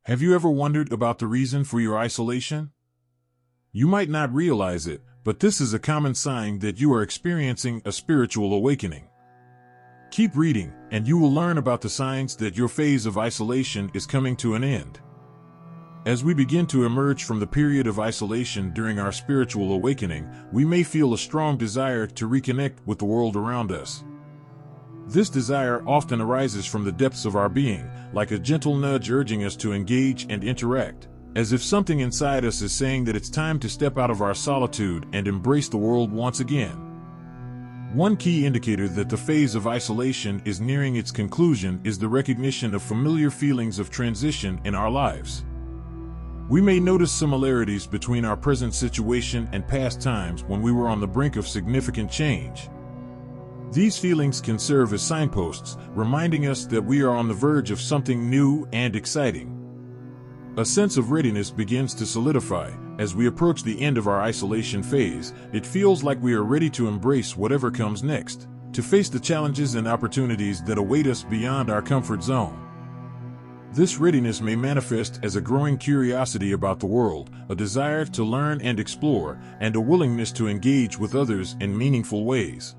Have you ever wondered about the reason for your isolation? You might not realize it, but this is a common sign that you are experiencing a spiritual awakening. Keep reading, and you will learn about the signs that your phase of isolation is coming to an end. As we begin to emerge from the period of isolation during our spiritual awakening, we may feel a strong desire to reconnect with the world around us. This desire often arises from the depths of our being, like a gentle nudge urging us to engage and interact, as if something inside us is saying that it's time to step out of our solitude and embrace the world once again. One key indicator that the phase of isolation is nearing its conclusion is the recognition of familiar feelings of transition in our lives. We may notice similarities between our present situation and past times when we were on the brink of significant change. These feelings can serve as signposts, reminding us that we are on the verge of something new and exciting. A sense of readiness begins to solidify. As we approach the end of our isolation phase, it feels like we are ready to embrace whatever comes next, to face the challenges and opportunities that await us beyond our comfort zone. This readiness may manifest as a growing curiosity about the world, a desire to learn and explore, and a willingness to engage with others in meaningful ways.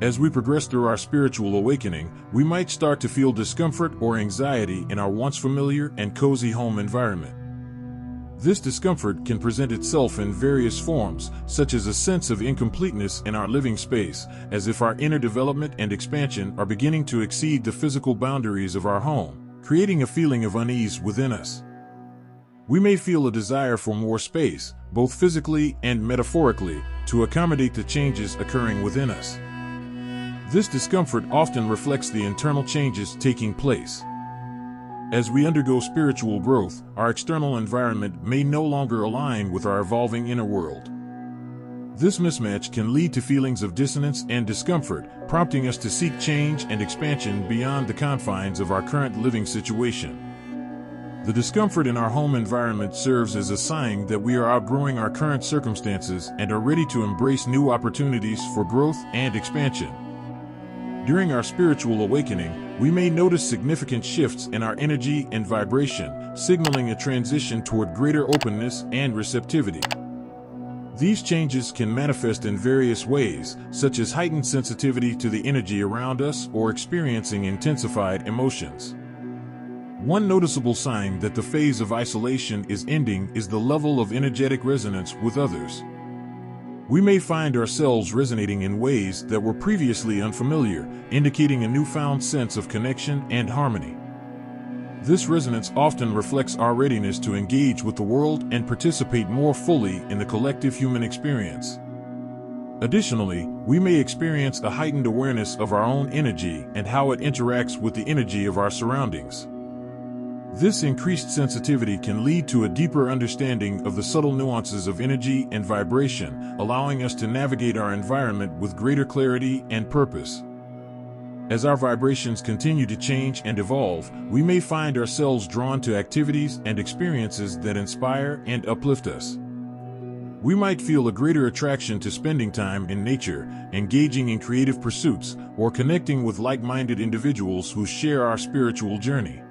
As we progress through our spiritual awakening, we might start to feel discomfort or anxiety in our once familiar and cozy home environment. This discomfort can present itself in various forms, such as a sense of incompleteness in our living space, as if our inner development and expansion are beginning to exceed the physical boundaries of our home, creating a feeling of unease within us. We may feel a desire for more space, both physically and metaphorically, to accommodate the changes occurring within us. This discomfort often reflects the internal changes taking place. As we undergo spiritual growth, our external environment may no longer align with our evolving inner world. This mismatch can lead to feelings of dissonance and discomfort, prompting us to seek change and expansion beyond the confines of our current living situation. The discomfort in our home environment serves as a sign that we are outgrowing our current circumstances and are ready to embrace new opportunities for growth and expansion. During our spiritual awakening, we may notice significant shifts in our energy and vibration, signaling a transition toward greater openness and receptivity. These changes can manifest in various ways, such as heightened sensitivity to the energy around us or experiencing intensified emotions. One noticeable sign that the phase of isolation is ending is the level of energetic resonance with others. We may find ourselves resonating in ways that were previously unfamiliar, indicating a newfound sense of connection and harmony. This resonance often reflects our readiness to engage with the world and participate more fully in the collective human experience. Additionally, we may experience a heightened awareness of our own energy and how it interacts with the energy of our surroundings. This increased sensitivity can lead to a deeper understanding of the subtle nuances of energy and vibration, allowing us to navigate our environment with greater clarity and purpose. As our vibrations continue to change and evolve, we may find ourselves drawn to activities and experiences that inspire and uplift us. We might feel a greater attraction to spending time in nature, engaging in creative pursuits, or connecting with like-minded individuals who share our spiritual journey.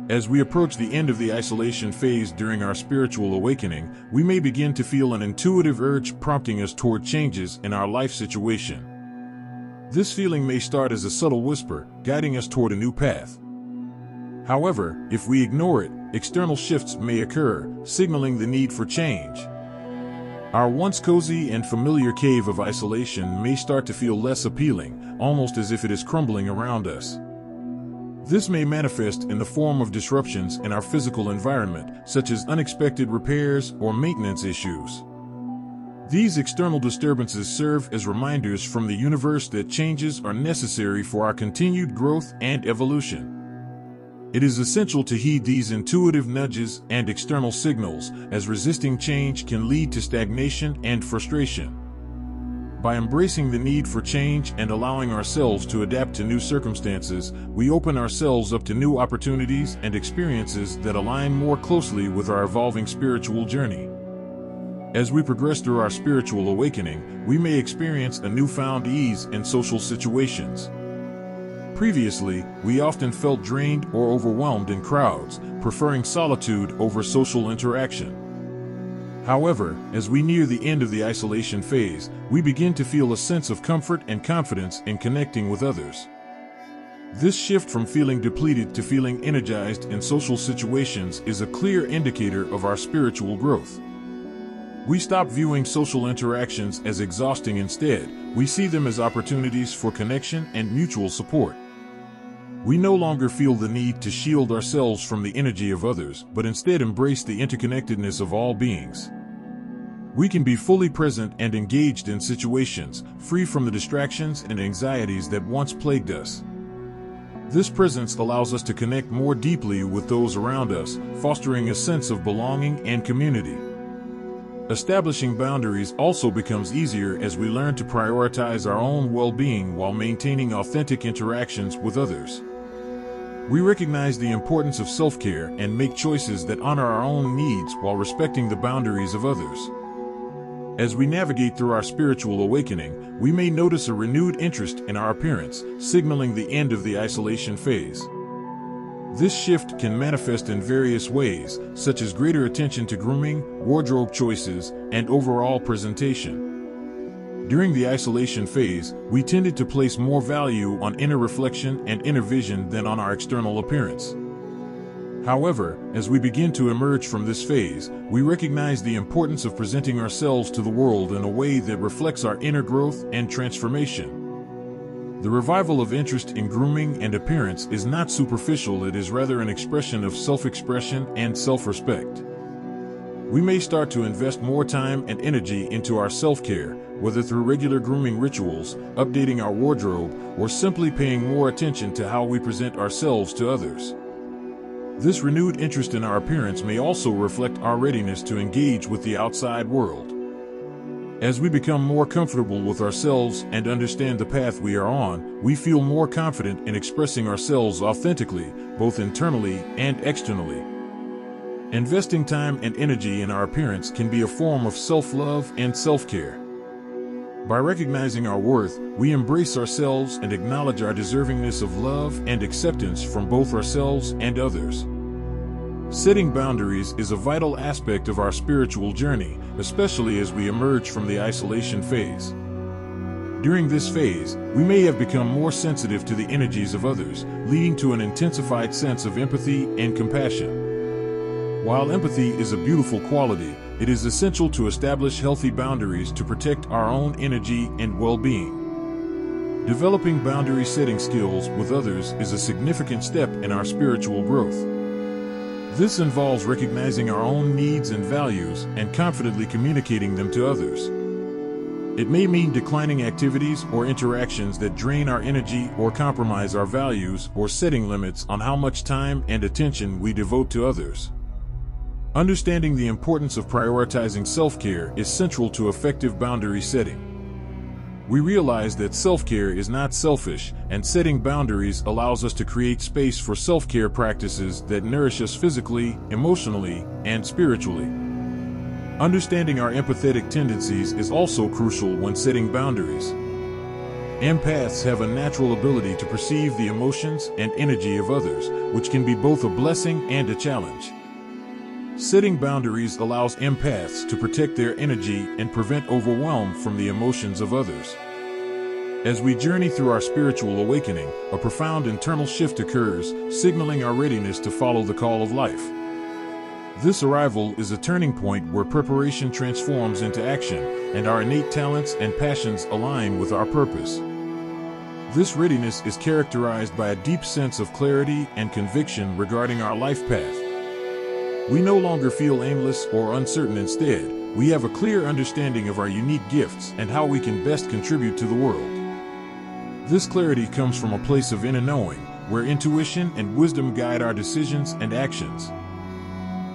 As we approach the end of the isolation phase during our spiritual awakening, we may begin to feel an intuitive urge prompting us toward changes in our life situation. This feeling may start as a subtle whisper, guiding us toward a new path. However, if we ignore it, external shifts may occur, signaling the need for change. Our once cozy and familiar cave of isolation may start to feel less appealing, almost as if it is crumbling around us. This may manifest in the form of disruptions in our physical environment, such as unexpected repairs or maintenance issues. These external disturbances serve as reminders from the universe that changes are necessary for our continued growth and evolution. It is essential to heed these intuitive nudges and external signals, as resisting change can lead to stagnation and frustration. By embracing the need for change and allowing ourselves to adapt to new circumstances, we open ourselves up to new opportunities and experiences that align more closely with our evolving spiritual journey. As we progress through our spiritual awakening, we may experience a newfound ease in social situations. Previously, we often felt drained or overwhelmed in crowds, preferring solitude over social interaction. However, as we near the end of the isolation phase, we begin to feel a sense of comfort and confidence in connecting with others. This shift from feeling depleted to feeling energized in social situations is a clear indicator of our spiritual growth. We stop viewing social interactions as exhausting. Instead, we see them as opportunities for connection and mutual support. We no longer feel the need to shield ourselves from the energy of others, but instead embrace the interconnectedness of all beings. We can be fully present and engaged in situations, free from the distractions and anxieties that once plagued us. This presence allows us to connect more deeply with those around us, fostering a sense of belonging and community. Establishing boundaries also becomes easier as we learn to prioritize our own well-being while maintaining authentic interactions with others. We recognize the importance of self-care and make choices that honor our own needs while respecting the boundaries of others. As we navigate through our spiritual awakening, we may notice a renewed interest in our appearance, signaling the end of the isolation phase. This shift can manifest in various ways, such as greater attention to grooming, wardrobe choices, and overall presentation. During the isolation phase, we tended to place more value on inner reflection and inner vision than on our external appearance. However, as we begin to emerge from this phase, we recognize the importance of presenting ourselves to the world in a way that reflects our inner growth and transformation. The revival of interest in grooming and appearance is not superficial, it is rather an expression of self-expression and self-respect. We may start to invest more time and energy into our self-care, whether through regular grooming rituals, updating our wardrobe, or simply paying more attention to how we present ourselves to others. This renewed interest in our appearance may also reflect our readiness to engage with the outside world. As we become more comfortable with ourselves and understand the path we are on, we feel more confident in expressing ourselves authentically, both internally and externally. Investing time and energy in our appearance can be a form of self-love and self-care. By recognizing our worth, we embrace ourselves and acknowledge our deservingness of love and acceptance from both ourselves and others. Setting boundaries is a vital aspect of our spiritual journey, especially as we emerge from the isolation phase. During this phase, we may have become more sensitive to the energies of others, leading to an intensified sense of empathy and compassion. While empathy is a beautiful quality, it is essential to establish healthy boundaries to protect our own energy and well-being. Developing boundary-setting skills with others is a significant step in our spiritual growth. This involves recognizing our own needs and values and confidently communicating them to others. It may mean declining activities or interactions that drain our energy or compromise our values, or setting limits on how much time and attention we devote to others. Understanding the importance of prioritizing self-care is central to effective boundary setting. We realize that self-care is not selfish, and setting boundaries allows us to create space for self-care practices that nourish us physically, emotionally, and spiritually. Understanding our empathetic tendencies is also crucial when setting boundaries. Empaths have a natural ability to perceive the emotions and energy of others, which can be both a blessing and a challenge. Setting boundaries allows empaths to protect their energy and prevent overwhelm from the emotions of others. As we journey through our spiritual awakening, a profound internal shift occurs, signaling our readiness to follow the call of life. This arrival is a turning point where preparation transforms into action, and our innate talents and passions align with our purpose. This readiness is characterized by a deep sense of clarity and conviction regarding our life path. We no longer feel aimless or uncertain. Instead, we have a clear understanding of our unique gifts and how we can best contribute to the world. This clarity comes from a place of inner knowing, where intuition and wisdom guide our decisions and actions.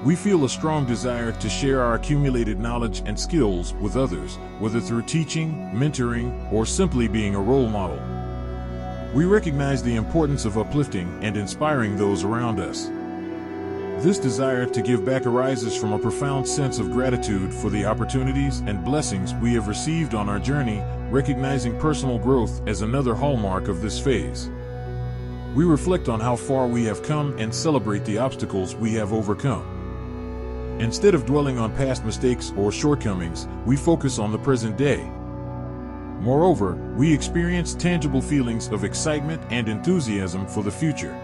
We feel a strong desire to share our accumulated knowledge and skills with others, whether through teaching, mentoring, or simply being a role model. We recognize the importance of uplifting and inspiring those around us. This desire to give back arises from a profound sense of gratitude for the opportunities and blessings we have received on our journey, recognizing personal growth as another hallmark of this phase. We reflect on how far we have come and celebrate the obstacles we have overcome. Instead of dwelling on past mistakes or shortcomings, we focus on the present day. Moreover, we experience tangible feelings of excitement and enthusiasm for the future.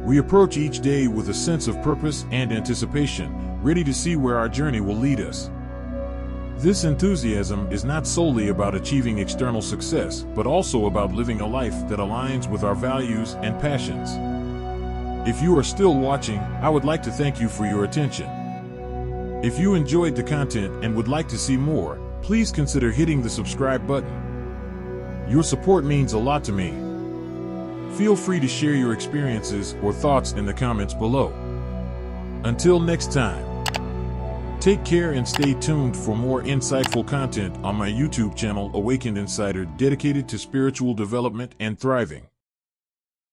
We approach each day with a sense of purpose and anticipation, ready to see where our journey will lead us. This enthusiasm is not solely about achieving external success, but also about living a life that aligns with our values and passions. If you are still watching, I would like to thank you for your attention. If you enjoyed the content and would like to see more, please consider hitting the subscribe button. Your support means a lot to me. Feel free to share your experiences or thoughts in the comments below. Until next time, take care and stay tuned for more insightful content on my YouTube channel, Awakened Insider, dedicated to spiritual development and thriving.